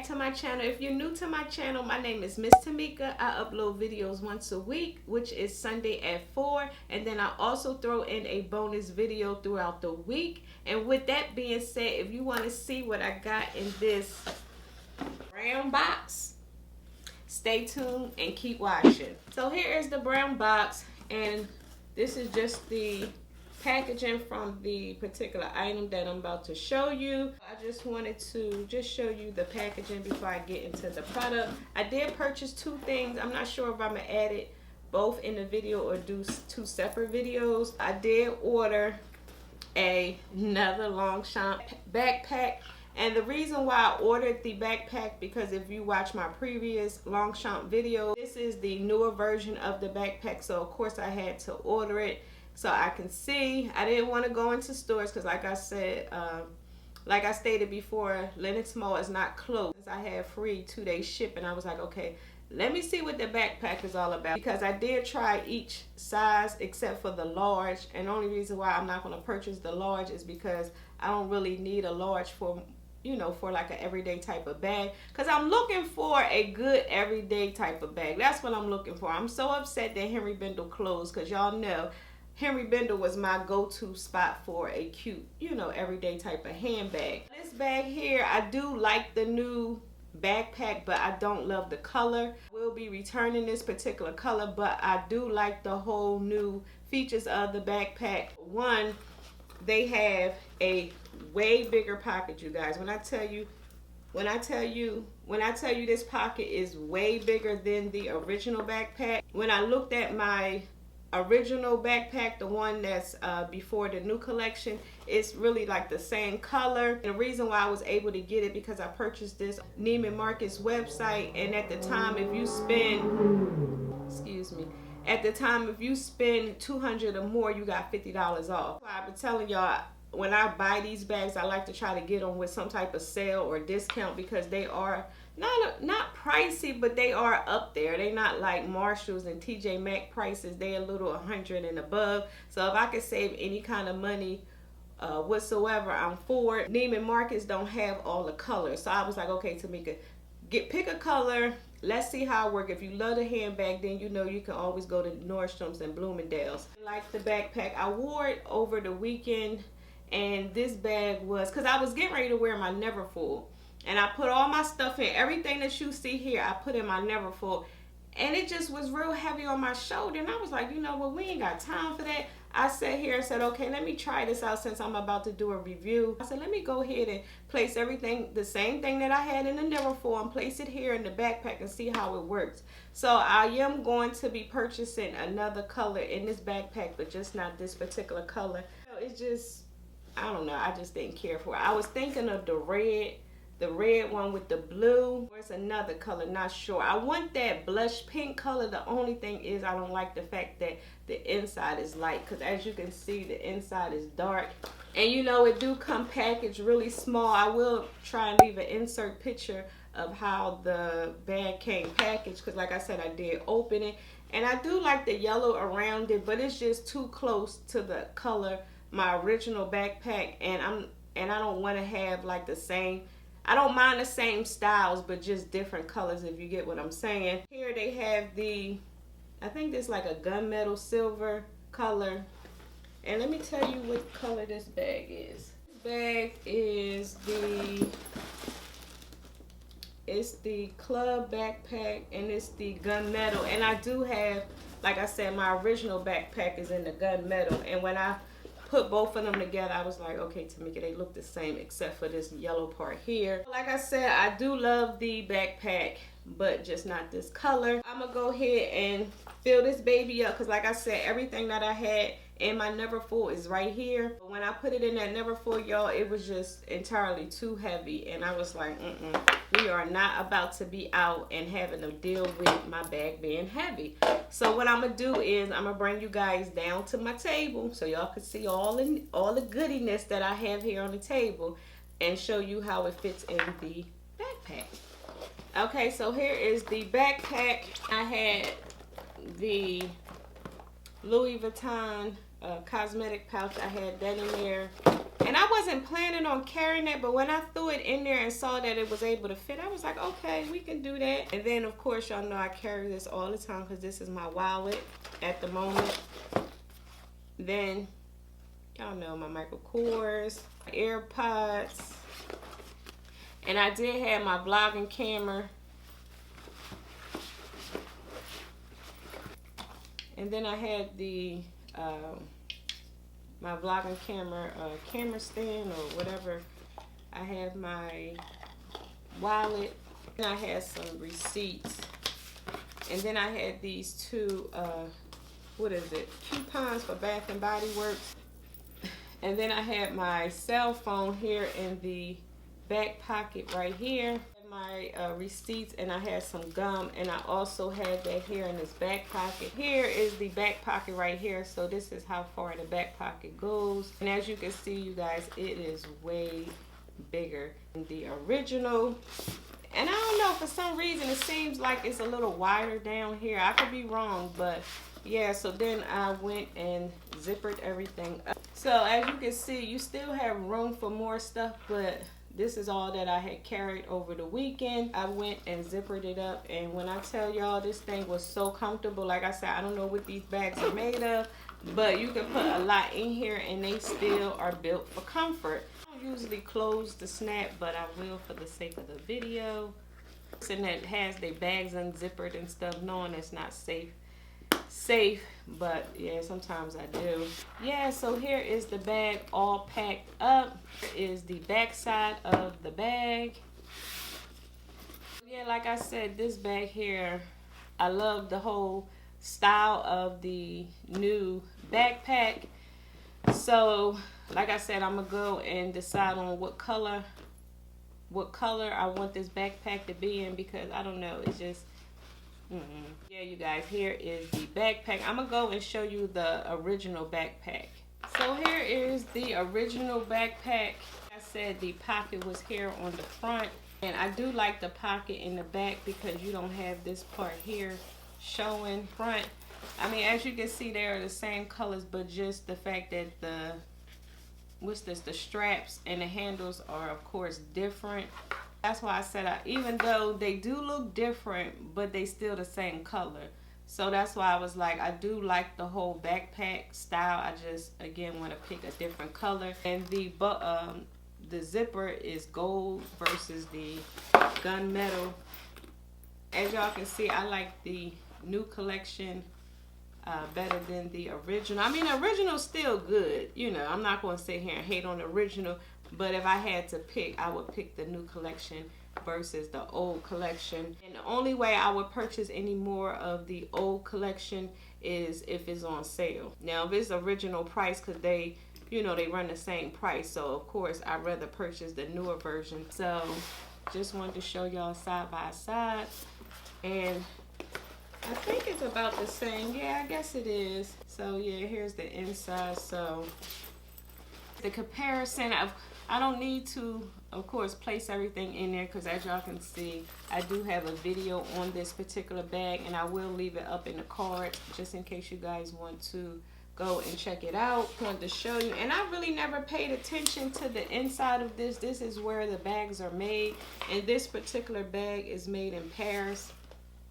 to my channel. If you're new to my channel, my name is Miss Tamika. I upload videos once a week, which is Sunday at 4, and then I also throw in a bonus video throughout the week. And with that being said, if you want to see what I got in this brown box, stay tuned and keep watching. So here is the brown box, and this is just the packaging from the particular item that I'm about to show you. I just wanted to just show you the packaging before I get into the product. I did purchase two things. I'm not sure if I'm gonna add it both in the video or do two separate videos. I did order another Longchamp backpack, and the reason why I ordered the backpack, because if you watch my previous Longchamp video, this is the newer version of the backpack, so of course I had to order it so I can see. I didn't want to go into stores because, like I said, like I stated before, Lenox Mall is not closed. I had free 2-day shipping. I was like, okay, let me see what the backpack is all about, because I did try each size except for the large, and the only reason why I'm not going to purchase the large is because I don't really need a large for, you know, for like an everyday type of bag, because I'm looking for a good everyday type of bag. That's what I'm looking for. I'm so upset that Henry Bendel closed, because y'all know Henry Bendel was my go-to spot for a cute, you know, everyday type of handbag. This bag here, I do like the new backpack, but I don't love the color. We'll be returning this particular color, but I do like the whole new features of the backpack. One, they have a way bigger pocket, you guys. When I tell you this pocket is way bigger than the original backpack. When I looked at my original backpack, the one that's before the new collection, it's really like the same color. And the reason why I was able to get it, because I purchased this Neiman Marcus website, and at the time, if you spend, excuse me, at the time, if you spend $200 or more, you got $50 off. I've been telling y'all, when I buy these bags, I like to try to get them with some type of sale or discount, because they are not pricey, but they are up there. They're not like Marshalls and TJ Maxx prices. They're a little 100 and above. So if I could save any kind of money whatsoever, I'm for it. Neiman Marcus don't have all the colors, so I was like, okay, Tamika, pick a color. Let's see how it works. If you love the handbag, then you know you can always go to Nordstrom's and Bloomingdale's. Like the backpack, I wore it over the weekend, and this bag was, because I was getting ready to wear my Neverfull, and I put all my stuff in. Everything that you see here, I put in my Neverfull, and it just was real heavy on my shoulder. And I was like, you know what, we ain't got time for that. I sat here and said, okay, let me try this out since I'm about to do a review. I said, let me go ahead and place everything, the same thing that I had in the Neverfull, and place it here in the backpack and see how it works. So I am going to be purchasing another color in this backpack, but just not this particular color. It's just, I don't know, I just didn't care for it. I was thinking of the red one with the blue. There's another color, not sure. I want that blush pink color. The only thing is, I don't like the fact that the inside is light, because as you can see, the inside is dark. And you know, it do come packaged really small. I will try and leave an insert picture of how the bag came packaged, because like I said, I did open it, and I do like the yellow around it, but it's just too close to the color my original backpack, and I don't want to have like the same. I don't mind the same styles, but just different colors, if you get what I'm saying. Here they have the, I think this like a gunmetal silver color. And let me tell you what color this bag is. This bag is it's the club backpack, and it's the gunmetal. And I do have, like I said, my original backpack is in the gunmetal. And when I put both of them together, I was like, okay, Tamika, they look the same except for this yellow part here. Like I said, I do love the backpack, but just not this color. I'm gonna go ahead and fill this baby up, because like I said, everything that I had in my Neverfull is right here. But when I put it in that Neverfull, y'all, it was just entirely too heavy, and I was like, we are not about to be out and having to deal with my bag being heavy. So what I'm gonna do is, I'm gonna bring you guys down to my table so y'all can see all the goodiness that I have here on the table, and show you how it fits in the backpack. Okay, so here is the backpack. I had the Louis Vuitton cosmetic pouch. I had that in there, and I wasn't planning on carrying it, but when I threw it in there and saw that it was able to fit, I was like, okay, we can do that. And then, of course, y'all know I carry this all the time because this is my wallet at the moment. Then, y'all know my Michael Kors, my AirPods. And I did have my vlogging camera. And then I had the my vlogging camera camera stand or whatever. I have my wallet, and I had some receipts, and then I had these two what is it, coupons for Bath and Body Works, and then I had my cell phone here in the back pocket right here, my receipts, and I had some gum, and I also had that here in this back pocket. Here is the back pocket right here, so this is how far the back pocket goes. And as you can see, you guys, it is way bigger than the original. And I don't know, for some reason it seems like it's a little wider down here. I could be wrong, but yeah. So then I went and zippered everything up. So as you can see, you still have room for more stuff, but this is all that I had carried over the weekend. I went and zippered it up, and when I tell y'all, this thing was so comfortable. Like I said, I don't know what these bags are made of, but you can put a lot in here and they still are built for comfort. I don't usually close the snap, but I will for the sake of the video. And that has their bags unzippered and stuff, knowing it's not safe, but yeah, sometimes I do. Yeah, so here is the bag all packed up. Here is the back side of the bag. Yeah, like I said, this bag here, I love the whole style of the new backpack. So like I said, I'm gonna go and decide on what color I want this backpack to be in, because I don't know, it's just yeah, you guys, here is the backpack. I'm gonna go and show you the original backpack. So here is the original backpack. I said the pocket was here on the front, and I do like the pocket in the back because you don't have this part here showing front. I mean, as you can see, they are the same colors, but just the fact that the straps and the handles are of course different. That's why I said, even though they do look different, but they still the same color. So that's why I was like, I do like the whole backpack style. I just, again, want to pick a different color. And the zipper is gold versus the gunmetal. As y'all can see, I like the new collection better than the original. I mean, the original's still good. You know, I'm not going to sit here and hate on the original. But if I had to pick, I would pick the new collection versus the old collection. And the only way I would purchase any more of the old collection is if it's on sale. Now, if it's original price, because they, you know, they run the same price. So, of course, I'd rather purchase the newer version. So, just wanted to show y'all side by side. And I think it's about the same. Yeah, I guess it is. So, yeah, here's the inside. So, the comparison of, I don't need to, of course, place everything in there, because as y'all can see, I do have a video on this particular bag, and I will leave it up in the card just in case you guys want to go and check it out. I wanted to show you, and I really never paid attention to the inside of this. This is where the bags are made, and this particular bag is made in Paris.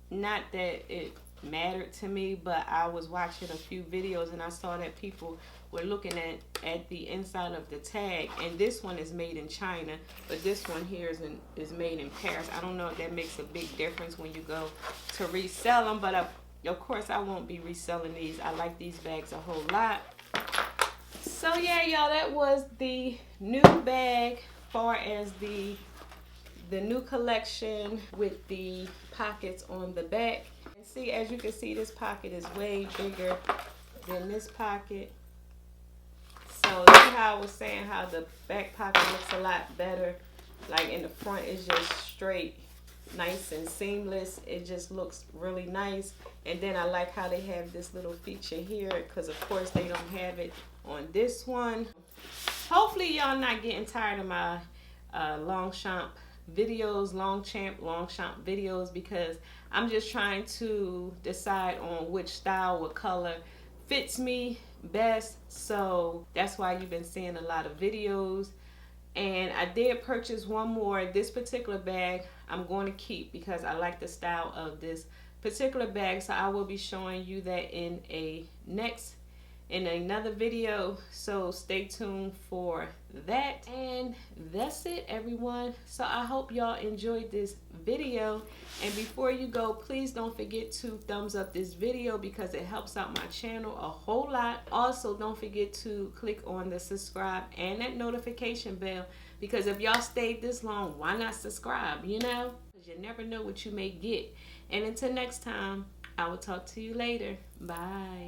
Not that it mattered to me, but I was watching a few videos and I saw that people were looking at the inside of the tag, and this one is made in China, but this one here is made in Paris. I don't know if that makes a big difference when you go to resell them, but of course I won't be reselling these. I like these bags a whole lot. So yeah, y'all, that was the new bag far as the new collection with the pockets on the back. And see, as you can see, this pocket is way bigger than this pocket. So this is how I was saying how the back pocket looks a lot better. Like in the front, it's just straight, nice and seamless. It just looks really nice. And then I like how they have this little feature here, because of course they don't have it on this one. Hopefully y'all not getting tired of my Longchamp videos, Longchamp videos, because I'm just trying to decide on which style, what color fits me best. So that's why you've been seeing a lot of videos. And I did purchase one more. This particular bag I'm going to keep because I like the style of this particular bag. So I will be showing you that in another video, so stay tuned for that. And that's it, everyone. So I hope y'all enjoyed this video, and before you go, please don't forget to thumbs up this video because it helps out my channel a whole lot. Also, don't forget to click on the subscribe and that notification bell, because if y'all stayed this long, why not subscribe? You know, because you never know what you may get. And until next time, I will talk to you later. Bye.